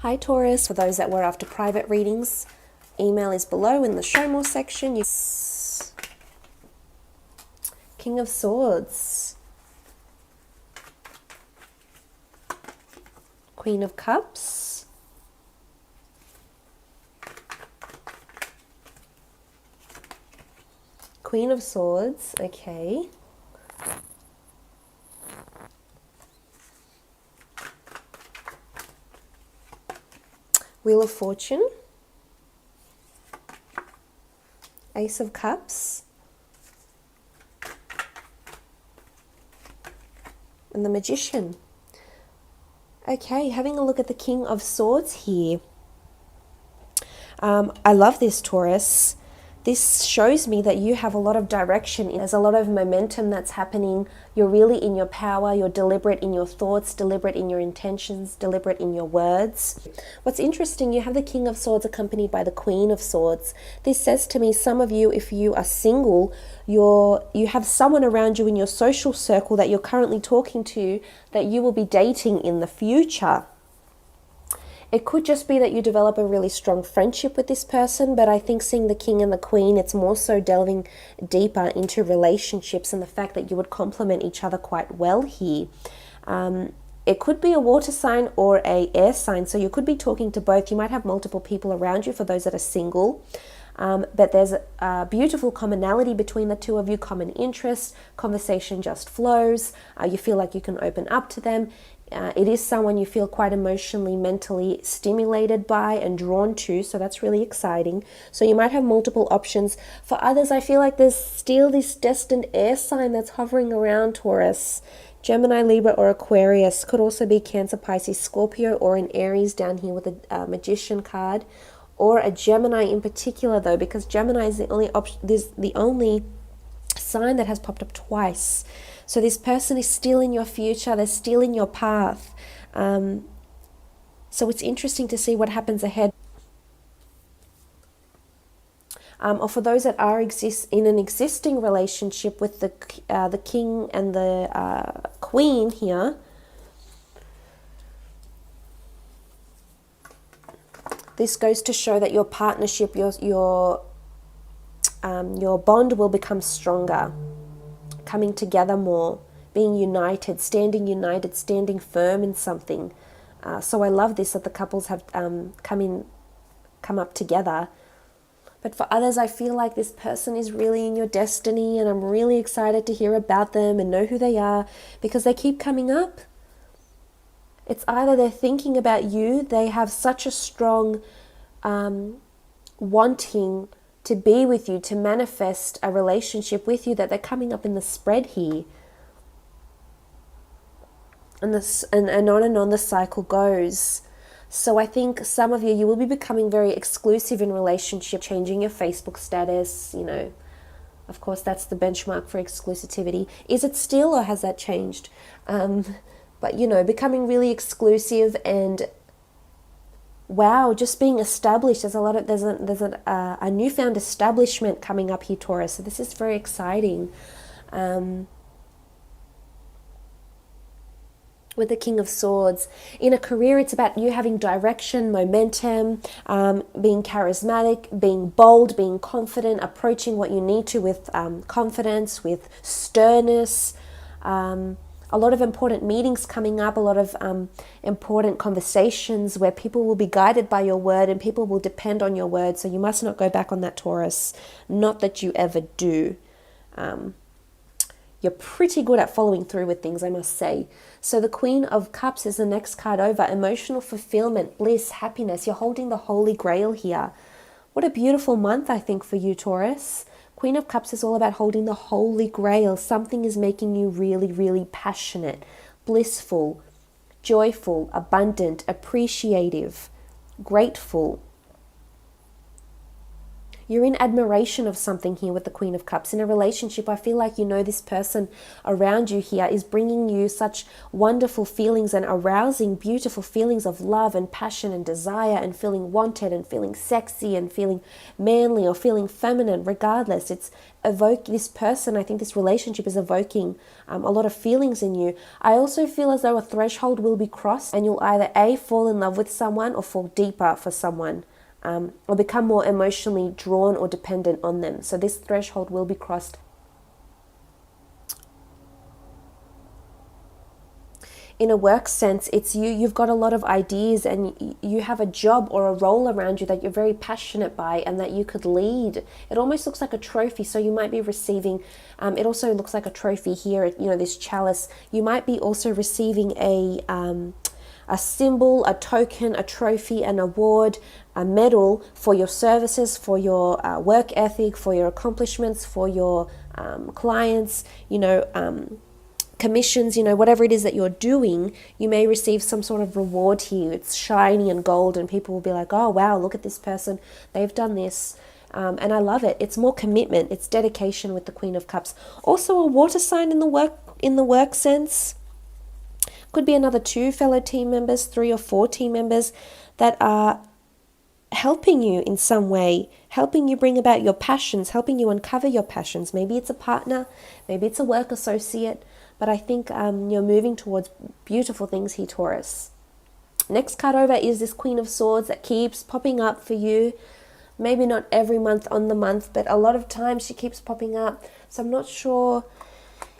Hi Taurus, for those that were after private readings, email is below in the show more section. King of Swords, Queen of Cups, Queen of Swords, okay. Wheel of Fortune, Ace of Cups, and the Magician. Okay, having a look at the King of Swords here. I love this, Taurus. This shows me that you have a lot of direction. There's a lot of momentum that's happening. You're really in your power. You're deliberate in your thoughts, deliberate in your intentions, deliberate in your words. What's interesting, you have the King of Swords accompanied by the Queen of Swords. This says to me, some of you, if you are single, you have someone around you in your social circle that you're currently talking to that you will be dating in the future. It could just be that you develop a really strong friendship with this person, but I think seeing the King and the Queen, it's more so delving deeper into relationships and the fact that you would complement each other quite well here. It could be a water sign or an air sign, so you could be talking to both. You might have multiple people around you for those that are single, but there's a beautiful commonality between the two of you, common interests, conversation just flows, you feel like you can open up to them. It is someone you feel quite emotionally, mentally stimulated by and drawn to, so that's really exciting. So you might have multiple options. For others, I feel like there's still this destined air sign that's hovering around Taurus. Gemini, Libra, or Aquarius. Could also be Cancer, Pisces, Scorpio, or an Aries down here with a Magician card. Or a Gemini in particular, though, because Gemini is the only sign that has popped up twice. So this person is still in your future, they're still in your path. So it's interesting to see what happens ahead. Or for those that are in an existing relationship with the King and the Queen here, this goes to show that your partnership, your bond will become stronger, coming together more, being united, standing firm in something. So I love this, that the couples have come up together. But for others, I feel like this person is really in your destiny, and I'm really excited to hear about them and know who they are, because they keep coming up. It's either they're thinking about you, they have such a strong wanting to be with you, to manifest a relationship with you, that they're coming up in the spread here. And on the cycle goes. So I think some of you will be becoming very exclusive in relationship, changing your Facebook status, of course that's the benchmark for exclusivity. Is it still, or has that changed? But becoming really exclusive and wow, just being established. There's a newfound establishment coming up here, Taurus. So this is very exciting. With the King of Swords, in a career, it's about you having direction, momentum, being charismatic, being bold, being confident, approaching what you need to with confidence, with sternness. A lot of important meetings coming up, a lot of important conversations where people will be guided by your word and people will depend on your word. So you must not go back on that, Taurus. Not that you ever do. You're pretty good at following through with things, I must say. So the Queen of Cups is the next card over. Emotional fulfillment, bliss, happiness. You're holding the Holy Grail here. What a beautiful month, I think, for you, Taurus. Queen of Cups is all about holding the Holy Grail. Something is making you really, really passionate, blissful, joyful, abundant, appreciative, grateful. You're in admiration of something here with the Queen of Cups. In a relationship, I feel like this person around you here is bringing you such wonderful feelings and arousing beautiful feelings of love and passion and desire and feeling wanted and feeling sexy and feeling manly or feeling feminine. Regardless, it's this person, I think this relationship is evoking a lot of feelings in you. I also feel as though a threshold will be crossed and you'll either A, fall in love with someone or fall deeper for someone. Or become more emotionally drawn or dependent on them. So this threshold will be crossed. In a work sense, it's you've got a lot of ideas and you have a job or a role around you that you're very passionate by and that you could lead. It almost looks like a trophy, so you might be receiving, it also looks like a trophy here, this chalice. You might be also receiving a symbol, a token, a trophy, an award, a medal for your services, for your work ethic, for your accomplishments, for your clients, commissions, whatever it is that you're doing. You may receive some sort of reward here. It's shiny and gold and people will be like, oh wow, look at this person, they've done this. And I love it. It's more commitment, it's dedication with the Queen of Cups. Also a water sign in the work sense. Could be another 2 fellow team members, 3 or 4 team members that are helping you in some way, helping you bring about your passions, helping you uncover your passions. Maybe it's a partner, maybe it's a work associate, but I think you're moving towards beautiful things here, Taurus. Next card over is this Queen of Swords that keeps popping up for you. Maybe not every month on the month, but a lot of times she keeps popping up. So I'm not sure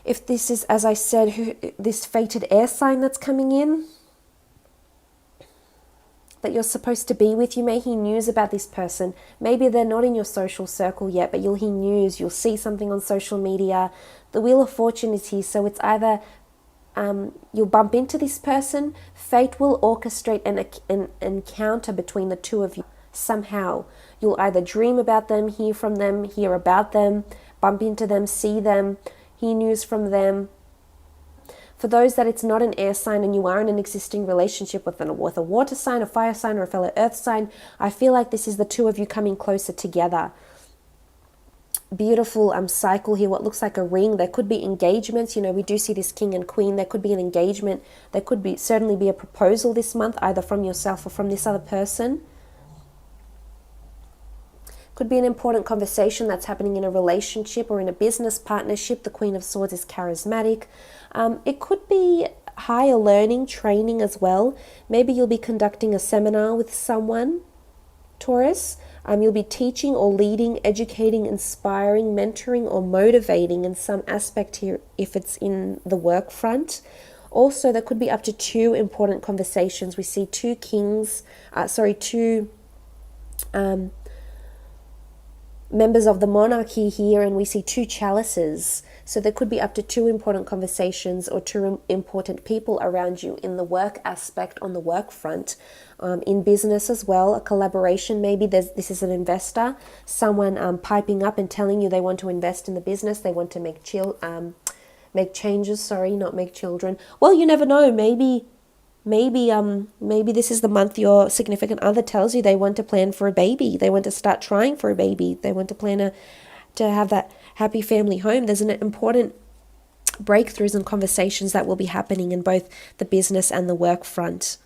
if this is, as I said, this fated air sign that's coming in that you're supposed to be with. You may hear news about this person. Maybe they're not in your social circle yet, but you'll hear news. You'll see something on social media. The Wheel of Fortune is here, so it's either you'll bump into this person. Fate will orchestrate an encounter between the two of you somehow. You'll either dream about them, hear from them, hear about them, bump into them, see them, hear news from them. For those that it's not an air sign and you are in an existing relationship with a water sign, a fire sign, or a fellow earth sign, I feel like this is the two of you coming closer together. Beautiful cycle here, what looks like a ring. There could be engagements. We do see this king and queen. There could be an engagement. There could certainly be a proposal this month, either from yourself or from this other person. Could be an important conversation that's happening in a relationship or in a business partnership. The Queen of Swords is charismatic. It could be higher learning, training as well. Maybe you'll be conducting a seminar with someone, Taurus. You'll be teaching or leading, educating, inspiring, mentoring, or motivating in some aspect here if it's in the work front. Also, there could be up to 2 important conversations. We see 2 members of the monarchy here, and we see 2 chalices. So there could be up to 2 important conversations or 2 important people around you in the work aspect, on the work front. In business as well, a collaboration. Maybe this is an investor, someone piping up and telling you they want to invest in the business. They want to make changes. Not make children. Well, you never know. Maybe this is the month your significant other tells you they want to plan for a baby. They want to start trying for a baby. They want to plan to have that happy family home. There's an important breakthroughs and conversations that will be happening in both the business and the work front.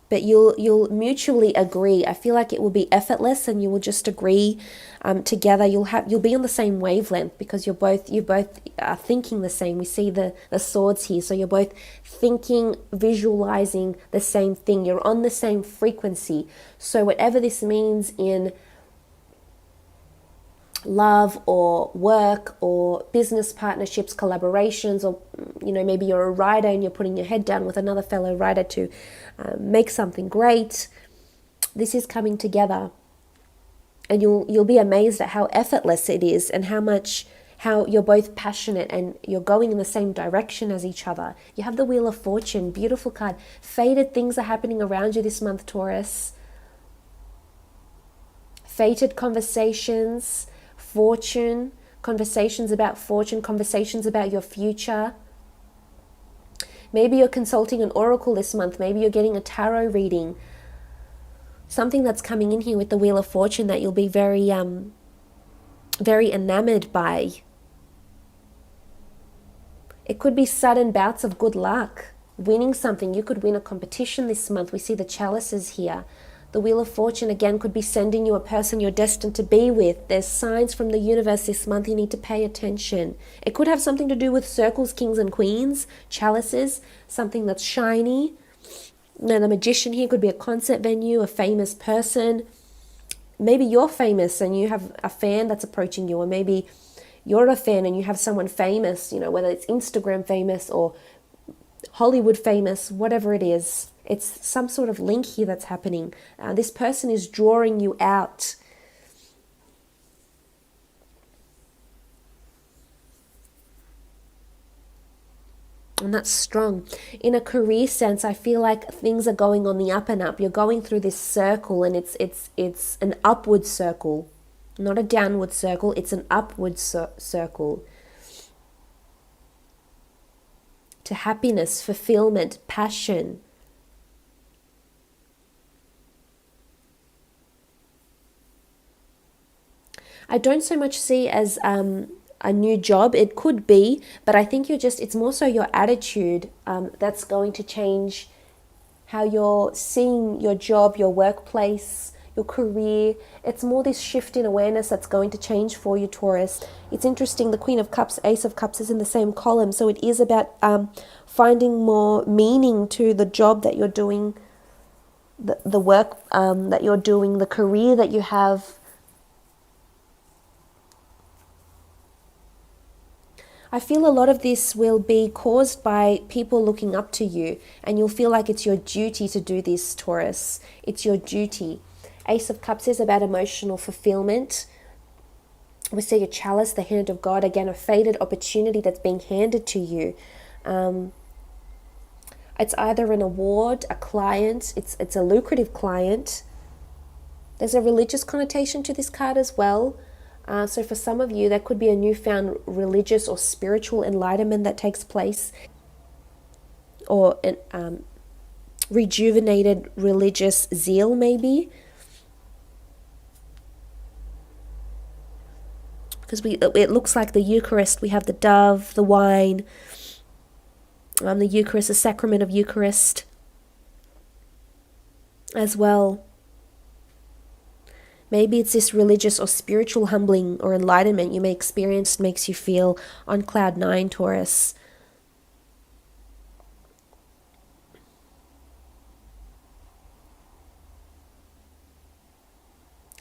But you'll mutually agree. I feel like it will be effortless, and you will just agree together. You'll be on the same wavelength because you both are thinking the same. We see the swords here, so you're both thinking, visualizing the same thing. You're on the same frequency. So whatever this means in love or work or business partnerships, collaborations, or maybe you're a writer and you're putting your head down with another fellow writer to make something great. This is coming together, and you'll be amazed at how effortless it is and how you're both passionate and you're going in the same direction as each other. You have the Wheel of Fortune, beautiful card. Fated things are happening around you this month, Taurus. Fated conversations, fortune, conversations about your future. Maybe you're consulting an oracle this month. Maybe you're getting a tarot reading. Something that's coming in here with the Wheel of Fortune that you'll be very enamored by. It could be sudden bouts of good luck, winning something. You could win a competition this month. We see the chalices here. The Wheel of Fortune, again, could be sending you a person you're destined to be with. There's signs from the universe this month. You need to pay attention. It could have something to do with circles, kings and queens, chalices, something that's shiny. Now, the Magician here could be a concert venue, a famous person. Maybe you're famous and you have a fan that's approaching you, or maybe you're a fan and you have someone famous, whether it's Instagram famous or Hollywood famous, whatever it is. It's some sort of link here that's happening. This person is drawing you out. And that's strong. In a career sense, I feel like things are going on the up and up. You're going through this circle, and it's an upward circle, not a downward circle. It's an upward circle to happiness, fulfillment, passion. I don't so much see as a new job. It could be, but I think it's more so your attitude that's going to change how you're seeing your job, your workplace, your career. It's more this shift in awareness that's going to change for you, Taurus. It's interesting, the Queen of Cups, Ace of Cups is in the same column, so it is about finding more meaning to the job that you're doing, the work that you're doing, the career that you have. I feel a lot of this will be caused by people looking up to you, and you'll feel like it's your duty to do this, Taurus. It's your duty. Ace of Cups is about emotional fulfillment. We see a chalice, the hand of God, again, a fated opportunity that's being handed to you. It's either an award, a client, it's a lucrative client. There's a religious connotation to this card as well. So for some of you, there could be a newfound religious or spiritual enlightenment that takes place, or an rejuvenated religious zeal maybe. Because it looks like the Eucharist, we have the dove, the wine, the Eucharist, the sacrament of Eucharist as well. Maybe it's this religious or spiritual humbling or enlightenment you may experience makes you feel on cloud 9, Taurus.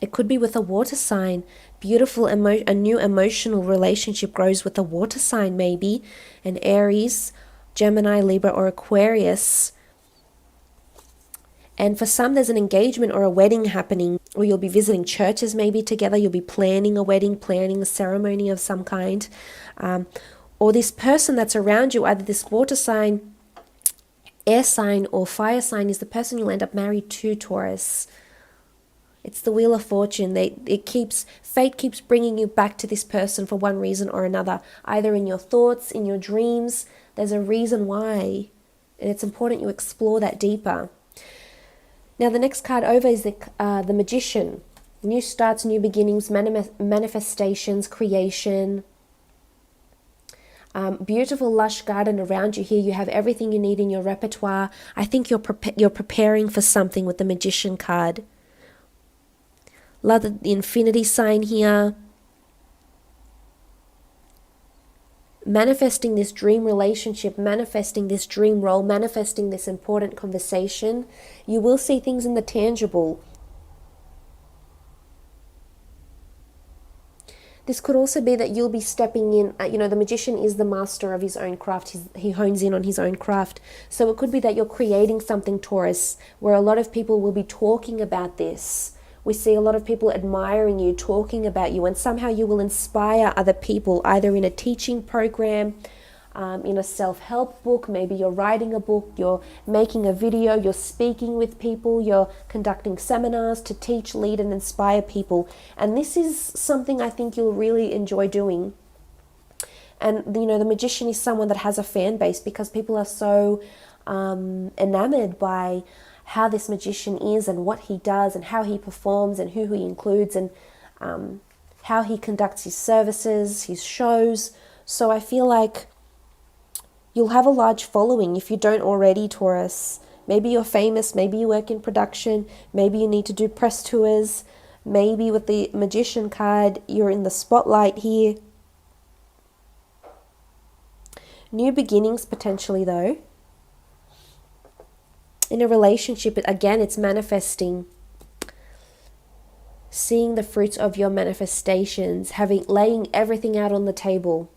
It could be with a water sign. Beautiful, a new emotional relationship grows with a water sign maybe. An Aries, Gemini, Libra or Aquarius. And for some, there's an engagement or a wedding happening, or you'll be visiting churches maybe together. You'll be planning a wedding, planning a ceremony of some kind. Or this person that's around you, either this water sign, air sign, or fire sign, is the person you'll end up married to, Taurus. It's the Wheel of Fortune. Fate keeps bringing you back to this person for one reason or another, either in your thoughts, in your dreams. There's a reason why, and it's important you explore that deeper. Now, the next card over is the Magician. New starts, new beginnings, manifestations, creation. Beautiful, lush garden around you here. You have everything you need in your repertoire. I think you're preparing for something with the Magician card. Love the infinity sign here. Manifesting this dream relationship, manifesting this dream role, manifesting this important conversation. You will see things in the tangible. This could also be that you'll be stepping in. The Magician is the master of his own craft. He hones in on his own craft. So it could be that you're creating something, Taurus, where a lot of people will be talking about this. We see a lot of people admiring you, talking about you, and somehow you will inspire other people, either in a teaching program, in a self-help book. Maybe you're writing a book, you're making a video, you're speaking with people, you're conducting seminars to teach, lead, and inspire people. And this is something I think you'll really enjoy doing. And, you know, the magician is someone that has a fan base because people are so enamored by how this magician is and what he does and how he performs and who he includes and how he conducts his services, his shows. So I feel like you'll have a large following if you don't already, Taurus. Maybe you're famous, maybe you work in production, maybe you need to do press tours, maybe with the magician card, you're in the spotlight here. New beginnings potentially though. In a relationship, again, it's manifesting. Seeing the fruits of your manifestations, laying everything out on the table.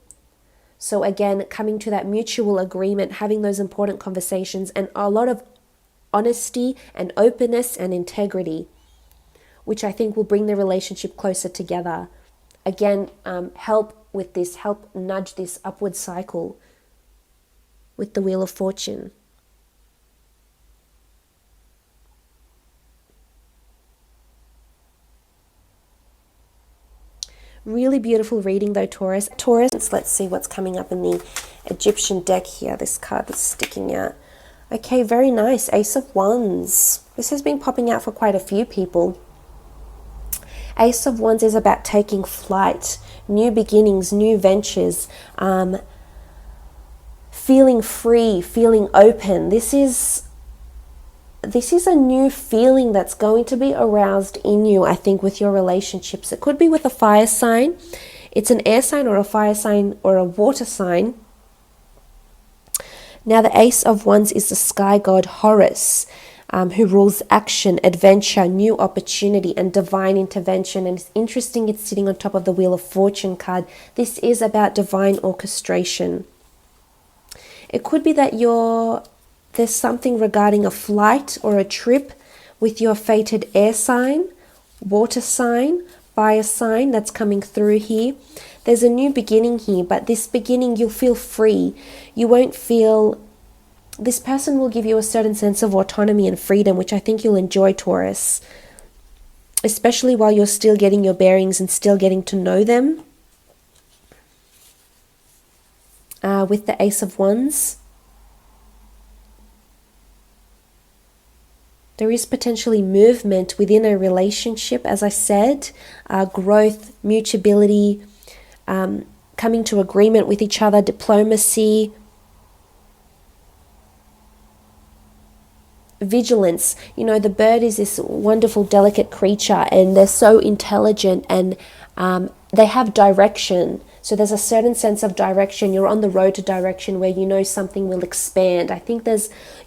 So again, coming to that mutual agreement, having those important conversations, and a lot of honesty and openness and integrity, which I think will bring the relationship closer together. Again, help with this, help nudge this upward cycle with the Wheel of Fortune. Really beautiful reading though, Taurus. Let's see what's coming up in the Egyptian deck here. This card is sticking out. Okay, very nice. Ace of Wands. This has been popping out for quite a few people. Ace of Wands is about taking flight, new beginnings, new ventures, feeling free, feeling open. This is a new feeling that's going to be aroused in you, I think, with your relationships. It could be with a fire sign. It's an air sign or a fire sign or a water sign. Now, the Ace of Wands is the sky god Horus, who rules action, adventure, new opportunity, and divine intervention. And it's interesting it's sitting on top of the Wheel of Fortune card. This is about divine orchestration. It could be that there's something regarding a flight or a trip with your fated air sign, water sign, fire sign that's coming through here. There's a new beginning here, but this beginning you'll feel free. You won't feel... This person will give you a certain sense of autonomy and freedom, which I think you'll enjoy, Taurus. Especially while you're still getting your bearings and still getting to know them. With the Ace of Wands. There is potentially movement within a relationship, as I said, growth, mutability, coming to agreement with each other, diplomacy, vigilance. You know, the bird is this wonderful, delicate creature, and they're so intelligent, and they have direction. So there's a certain sense of direction. You're on the road to direction where you know something will expand. I think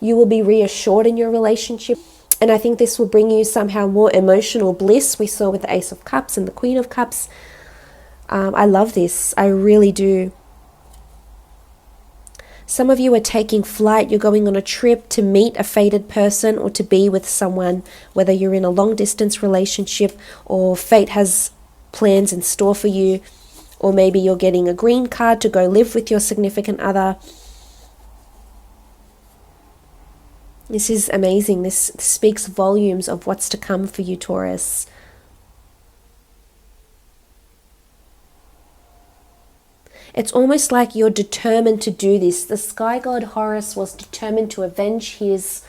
you will be reassured in your relationship. And I think this will bring you somehow more emotional bliss. We saw with the Ace of Cups and the Queen of Cups. I love this. I really do. Some of you are taking flight. You're going on a trip to meet a fated person or to be with someone, whether you're in a long distance relationship or fate has plans in store for you, or maybe you're getting a green card to go live with your significant other. This is amazing. This speaks volumes of what's to come for you, Taurus. It's almost like you're determined to do this. The sky god Horus was determined to avenge his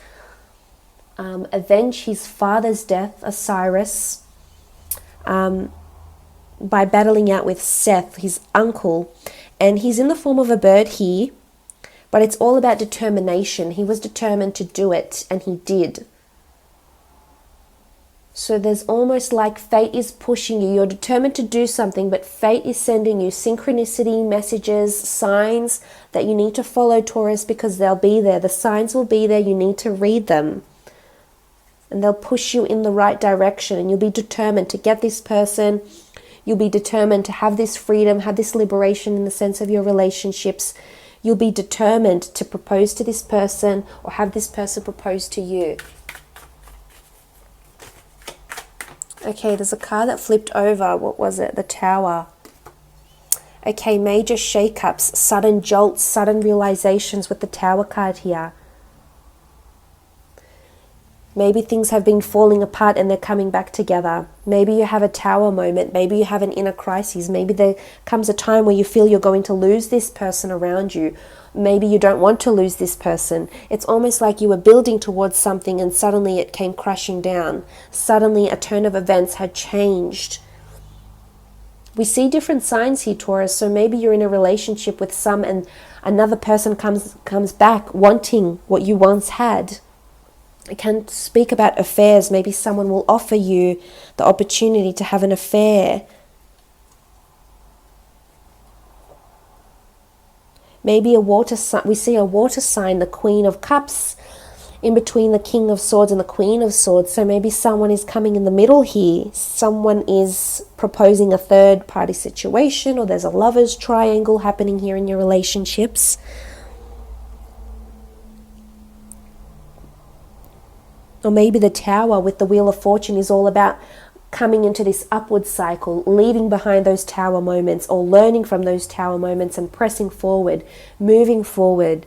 father's death, Osiris, by battling out with Seth, his uncle. And he's in the form of a bird here. But it's all about determination. He was determined to do it, and he did. So there's almost like fate is pushing you. You're determined to do something, but fate is sending you synchronicity, messages, signs that you need to follow, Taurus, because they'll be there. The signs will be there. You need to read them. And they'll push you in the right direction, and you'll be determined to get this person. You'll be determined to have this freedom, have this liberation in the sense of your relationships. You'll be determined to propose to this person or have this person propose to you. Okay, there's a card that flipped over. What was it? The Tower. Okay, major shake-ups, sudden jolts, sudden realizations with the Tower card here. Maybe things have been falling apart and they're coming back together. Maybe you have a tower moment. Maybe you have an inner crisis. Maybe there comes a time where you feel you're going to lose this person around you. Maybe you don't want to lose this person. It's almost like you were building towards something and suddenly it came crashing down. Suddenly a turn of events had changed. We see different signs here, Taurus. So maybe you're in a relationship with some and another person comes back wanting what you once had. I can speak about affairs. Maybe someone will offer you the opportunity to have an affair. Maybe a water sign. We see a water sign, the Queen of Cups, in between the King of Swords and the Queen of Swords. So maybe someone is coming in the middle here. Someone is proposing a third party situation, or there's a lover's triangle happening here in your relationships. Or maybe the Tower with the Wheel of Fortune is all about coming into this upward cycle, leaving behind those tower moments or learning from those tower moments and pressing forward, moving forward.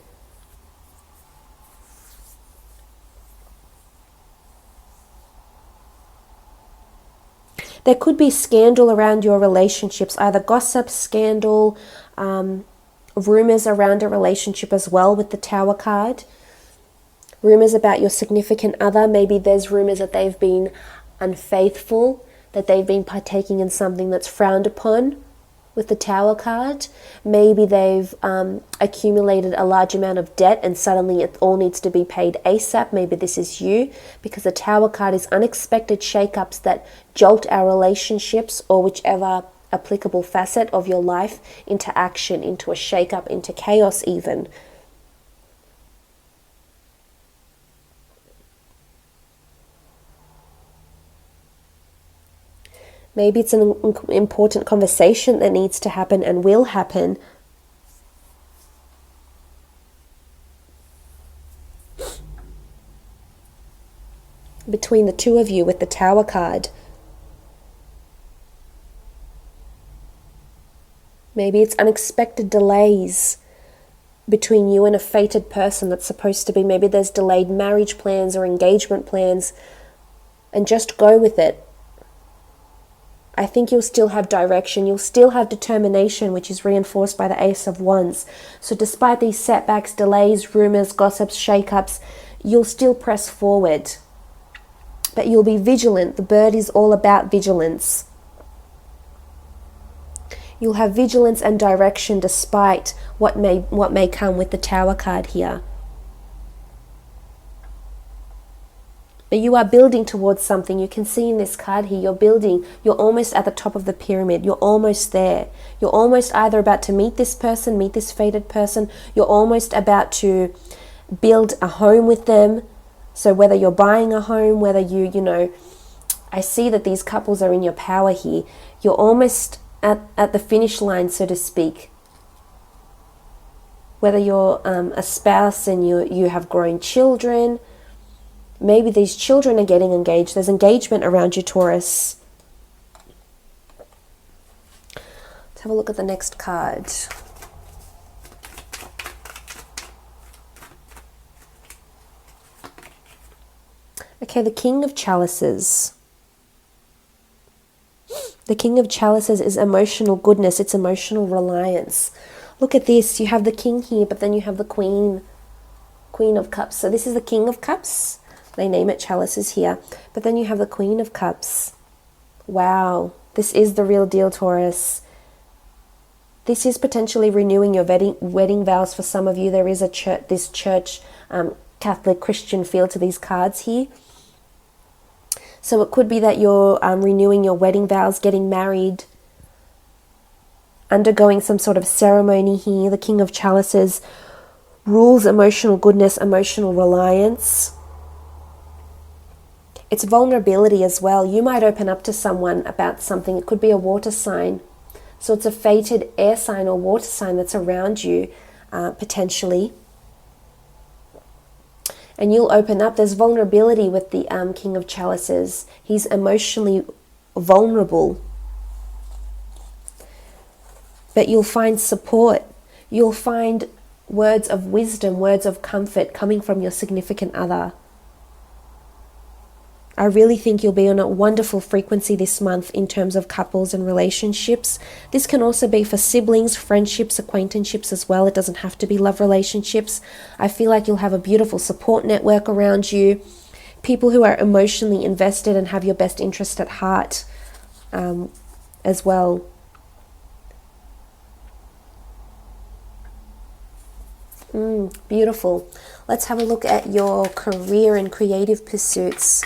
There could be scandal around your relationships, either gossip, scandal, rumors around a relationship as well with the Tower card. Rumors about your significant other. Maybe there's rumors that they've been unfaithful, that they've been partaking in something that's frowned upon with the Tower card. Maybe they've accumulated a large amount of debt and suddenly it all needs to be paid ASAP. Maybe this is you, because the Tower card is unexpected shakeups that jolt our relationships or whichever applicable facet of your life into action, into a shakeup, into chaos even. Maybe it's an important conversation that needs to happen and will happen. Between the two of you with the Tower card. Maybe it's unexpected delays between you and a fated person that's supposed to be. Maybe there's delayed marriage plans or engagement plans. And just go with it. I think you'll still have direction, you'll still have determination, which is reinforced by the Ace of Wands. So despite these setbacks, delays, rumors, gossips, shakeups, you'll still press forward. But you'll be vigilant. The bird is all about vigilance. You'll have vigilance and direction despite what may come with the Tower card here. But you are building towards something. You can see in this card here, you're building. You're almost at the top of the pyramid. You're almost there. You're almost either about to meet this person, meet this fated person. You're almost about to build a home with them. So whether you're buying a home, whether you know, I see that these couples are in your power here. You're almost at the finish line, so to speak. Whether you're a spouse and you have grown children, maybe these children are getting engaged. There's engagement around you, Taurus. Let's have a look at the next card. Okay, the King of Chalices. The King of Chalices is emotional goodness. It's emotional reliance. Look at this. You have the King here, but then you have the Queen of Cups. So this is the King of Cups. They name it chalices here. But then you have the Queen of Cups. Wow. This is the real deal, Taurus. This is potentially renewing your wedding vows for some of you. There is this church, Catholic Christian feel to these cards here. So it could be that you're renewing your wedding vows, getting married, undergoing some sort of ceremony here. The King of Chalices rules emotional goodness, emotional reliance. It's vulnerability as well. You might open up to someone about something. It could be a water sign. So it's a fated air sign or water sign that's around you, potentially. And you'll open up. There's vulnerability with the King of Chalices. He's emotionally vulnerable. But you'll find support. You'll find words of wisdom, words of comfort coming from your significant other. I really think you'll be on a wonderful frequency this month in terms of couples and relationships. This can also be for siblings, friendships, acquaintanceships as well. It doesn't have to be love relationships. I feel like you'll have a beautiful support network around you. People who are emotionally invested and have your best interest at heart as well. Beautiful. Let's have a look at your career and creative pursuits.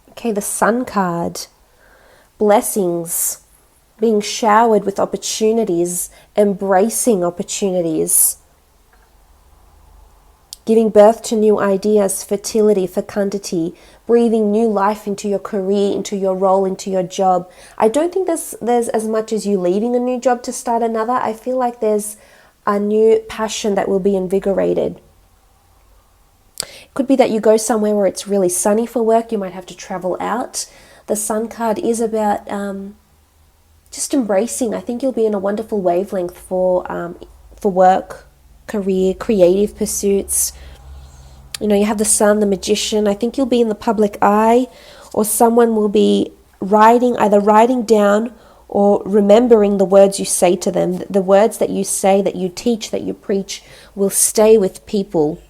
Okay, the Sun card. Blessings. Being showered with opportunities. Embracing opportunities. Giving birth to new ideas. Fertility, fecundity. Breathing new life into your career, into your role, into your job. I don't think there's as much as you leaving a new job to start another. I feel like there's a new passion that will be invigorated. Could be that you go somewhere where it's really sunny for work. You might have to travel out. The Sun card is about just embracing. I think you'll be in a wonderful wavelength for work, career, creative pursuits. You know, you have the Sun, the Magician. I think you'll be in the public eye, or someone will be either writing down or remembering the words you say to them. The words that you say, that you teach, that you preach will stay with people.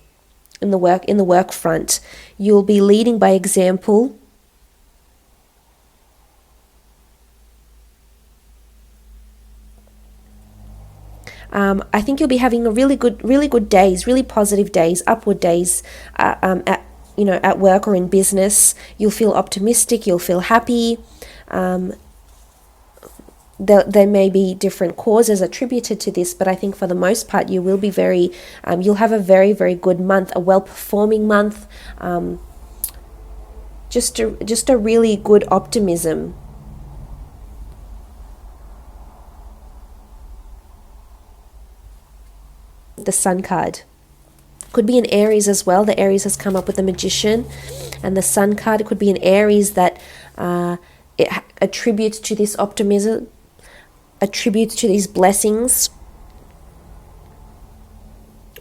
In the work front, you'll be leading by example. I think you'll be having a really good days, really positive days, upward days at work or in business. You'll feel optimistic. You'll feel happy. There may be different causes attributed to this, but I think for the most part you will be you'll have a very, very good month, a well-performing month, just a really good optimism. The Sun card. Could be in Aries as well. The Aries has come up with the Magician, and the Sun card. It could be in Aries that it attributes to this optimism, attributes to these blessings.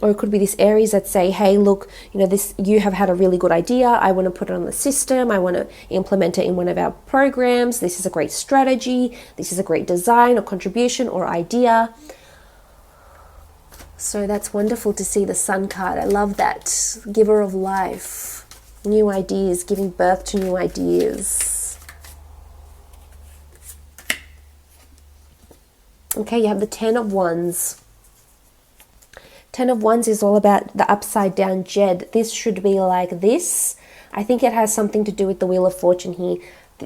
Or it could be this Aries that say, hey, look, you have had a really good idea. I want to put it on the system. I want to implement it in one of our programs. This is a great strategy. This is a great design or contribution or idea. So that's wonderful to see the Sun card. I love that. Giver of life. New ideas, giving birth to new ideas. Okay, you have the Ten of Wands. Ten of Wands is all about the upside down Jed. This should be like this. I think it has something to do with the Wheel of Fortune here.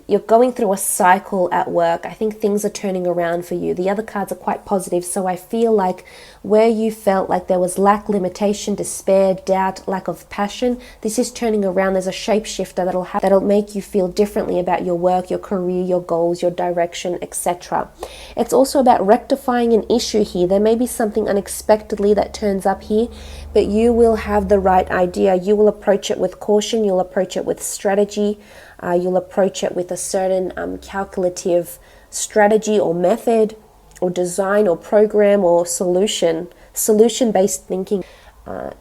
You're going through a cycle at work. I think things are turning around for you. The other cards are quite positive, so I feel like where you felt like there was lack, limitation, despair, doubt, lack of passion, this is turning around. There's a shapeshifter that'll make you feel differently about your work, your career, your goals, your direction, etc. It's also about rectifying an issue here. There may be something unexpectedly that turns up here, but you will have the right idea. You will approach it with caution. You'll approach it with strategy. You'll approach it with a certain calculative strategy or method or design or program or solution-based thinking. I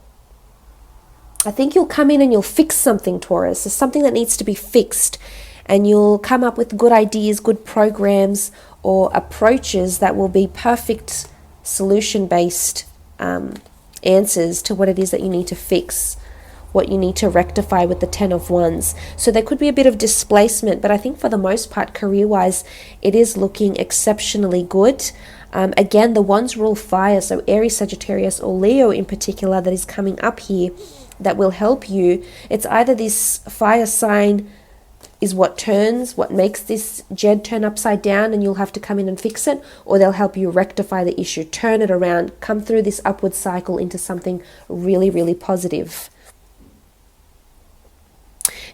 think you'll come in and you'll fix something, Taurus. There's something that needs to be fixed, and you'll come up with good ideas, good programs or approaches that will be perfect solution-based answers to what it is that you need to fix, what you need to rectify with the Ten of Wands. So there could be a bit of displacement, but I think for the most part, career-wise, it is looking exceptionally good. Again, the Wands rule fire, so Aries, Sagittarius, or Leo in particular that is coming up here that will help you. It's either this fire sign is what makes this Jed turn upside down and you'll have to come in and fix it, or they'll help you rectify the issue, turn it around, come through this upward cycle into something really, really positive.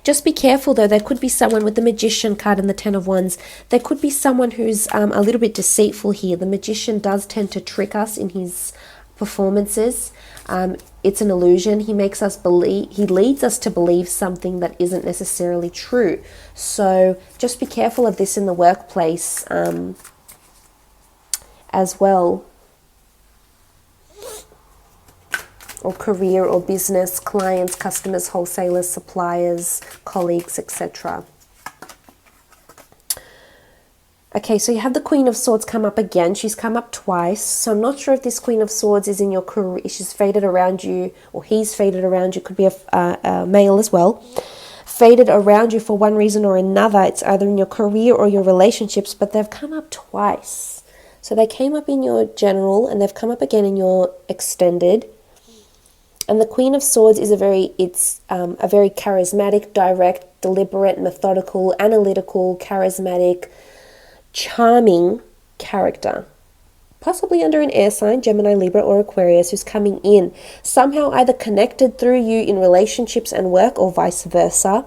Just be careful though, there could be someone with the Magician card and the Ten of Wands. There could be someone who's a little bit deceitful here. The Magician does tend to trick us in his performances. It's an illusion. He makes us believe, he leads us to believe something that isn't necessarily true. So just be careful of this in the workplace as well, or career or business, clients, customers, wholesalers, suppliers, colleagues, etc. Okay, so you have the Queen of Swords come up again. She's come up twice. So I'm not sure if this Queen of Swords is in your career. She's faded around you, or he's faded around you. Could be a male as well. Faded around you for one reason or another. It's either in your career or your relationships, but they've come up twice. So they came up in your general, and they've come up again in your extended. And the Queen of Swords is a very charismatic, direct, deliberate, methodical, analytical, charismatic, charming character, possibly under an air sign, Gemini, Libra, or Aquarius, who's coming in, somehow either connected through you in relationships and work, or vice versa.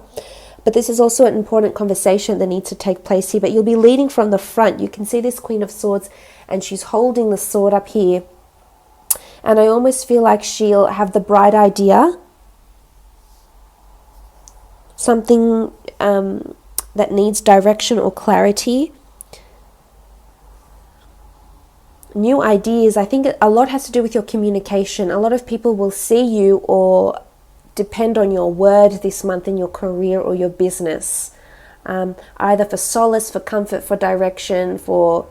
But this is also an important conversation that needs to take place here. But you'll be leading from the front. You can see this Queen of Swords, and she's holding the sword up here. And I almost feel like she'll have the bright idea, something that needs direction or clarity. New ideas. I think a lot has to do with your communication. A lot of people will see you or depend on your word this month in your career or your business, either for solace, for comfort, for direction, for,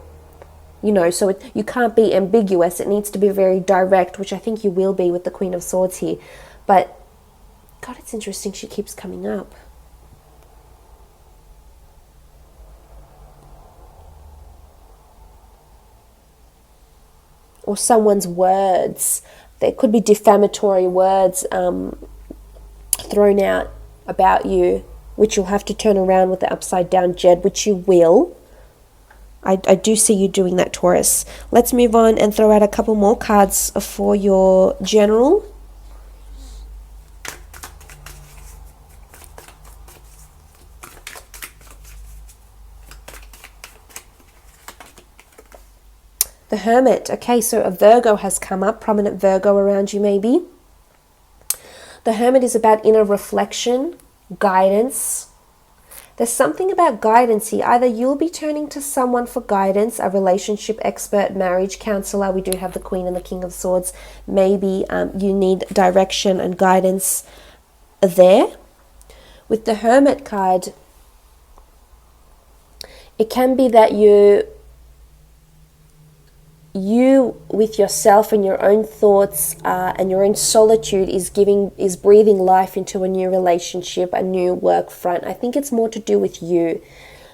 you know, so you can't be ambiguous. It needs to be very direct, which I think you will be with the Queen of Swords here. But God, it's interesting, she keeps coming up. Or someone's words. There could be defamatory words thrown out about you, which you'll have to turn around with the upside down Jed, which you will. I do see you doing that, Taurus. Let's move on and throw out a couple more cards for your general. The Hermit. Okay, so a Virgo has come up, prominent Virgo around you maybe. The Hermit is about inner reflection, guidance. There's something about guidance here. Either you'll be turning to someone for guidance, a relationship expert, marriage counselor. We do have the Queen and the King of Swords. Maybe you need direction and guidance there. With the Hermit card, it can be that you with yourself and your own thoughts and your own solitude is breathing life into a new relationship, a new work front. I think it's more to do with you.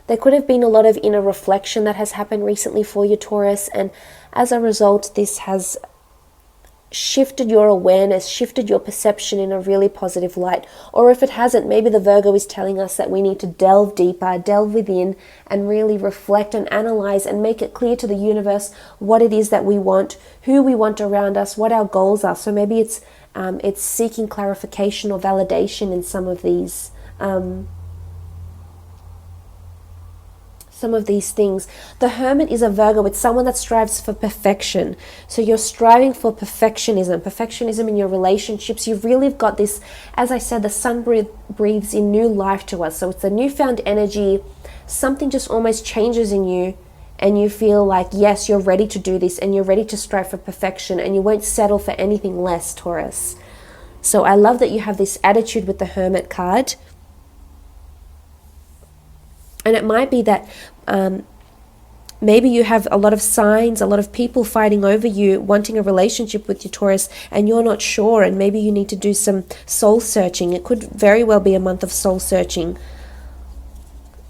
There could have been a lot of inner reflection that has happened recently for you, Taurus, and as a result, this has shifted your awareness, shifted your perception in a really positive light. Or if it hasn't, maybe the Virgo is telling us that we need to delve deeper, delve within, and really reflect and analyze and make it clear to the universe what it is that we want, who we want around us, what our goals are. So maybe it's seeking clarification or validation in some of these things. The Hermit is a Virgo. It's someone that strives for perfection. So you're striving for perfectionism in your relationships. You've really got this, as I said, the sun breathes in new life to us. So it's a newfound energy. Something just almost changes in you, and you feel like, yes, you're ready to do this, and you're ready to strive for perfection, and you won't settle for anything less, Taurus. So I love that you have this attitude with the Hermit card. And it might be that maybe you have a lot of signs, a lot of people fighting over you, wanting a relationship with you, Taurus, and you're not sure, and maybe you need to do some soul searching. It could very well be a month of soul searching,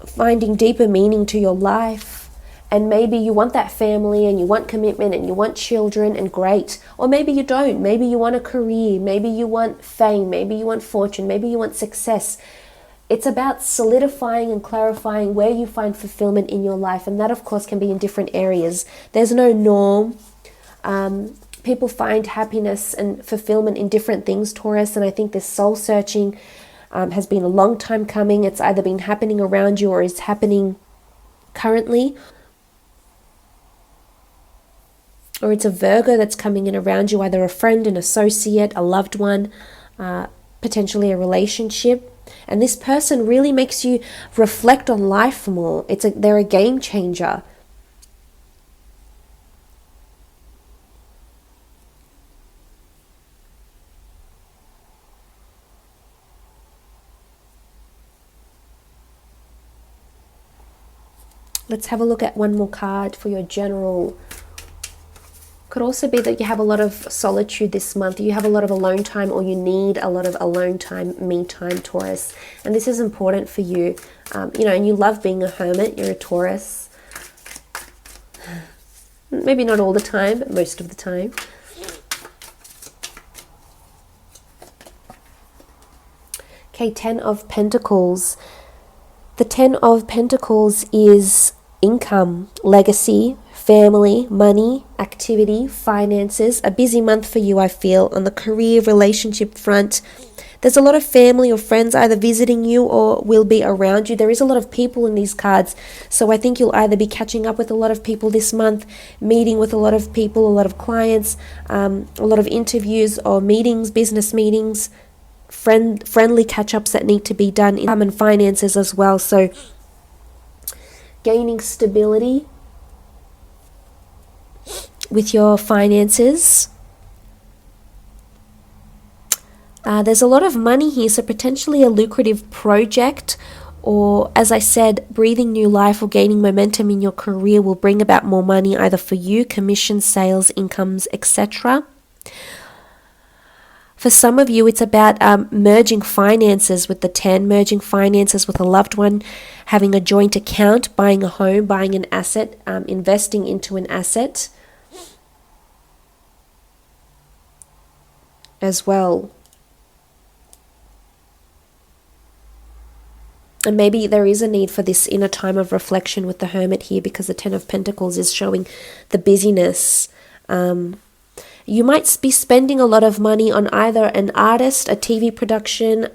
finding deeper meaning to your life. And maybe you want that family, and you want commitment, and you want children, and great. Or maybe you don't. Maybe you want a career. Maybe you want fame. Maybe you want fortune. Maybe you want success. It's about solidifying and clarifying where you find fulfillment in your life. And that, of course, can be in different areas. There's no norm. People find happiness and fulfillment in different things, Taurus. And I think this soul searching has been a long time coming. It's either been happening around you or is happening currently. Or it's a Virgo that's coming in around you, either a friend, an associate, a loved one, potentially a relationship. And this person really makes you reflect on life more. They're a game changer. Let's have a look at one more card for your general. Could also be that you have a lot of solitude this month. You have a lot of alone time, or you need a lot of alone time, me time, Taurus. And this is important for you. And you love being a hermit. You're a Taurus. Maybe not all the time, but most of the time. Okay, 10 of Pentacles. The 10 of Pentacles is income, legacy, family, money, activity, finances. A busy month for you, I feel, on the career, relationship front. There's a lot of family or friends either visiting you or will be around you. There is a lot of people in these cards. So I think you'll either be catching up with a lot of people this month, meeting with a lot of people, a lot of clients, a lot of interviews or meetings, business meetings, friendly catch-ups that need to be done, income and finances as well. So gaining stability with your finances. There's a lot of money here, so potentially a lucrative project, or as I said, breathing new life or gaining momentum in your career will bring about more money either for you, commissions, sales, incomes, etc. For some of you, it's about merging finances with the 10, merging finances with a loved one, having a joint account, buying a home, buying an asset, investing into an asset as well. And maybe there is a need for this inner time of reflection with the Hermit here, because the 10 of Pentacles is showing the busyness. You might be spending a lot of money on either an artist, a TV production,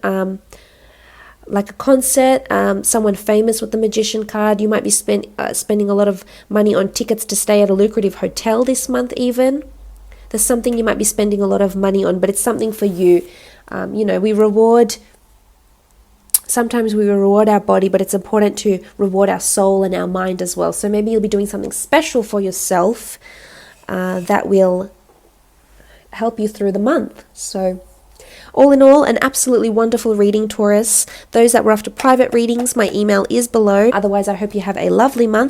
like a concert, someone famous with the Magician card. You might be spending a lot of money on tickets to stay at a lucrative hotel this month even. There's something you might be spending a lot of money on, but it's something for you. Sometimes we reward our body, but it's important to reward our soul and our mind as well. So maybe you'll be doing something special for yourself that will help you through the month. So all in all, an absolutely wonderful reading, Taurus. Those that were after private readings, my email is below. Otherwise, I hope you have a lovely month.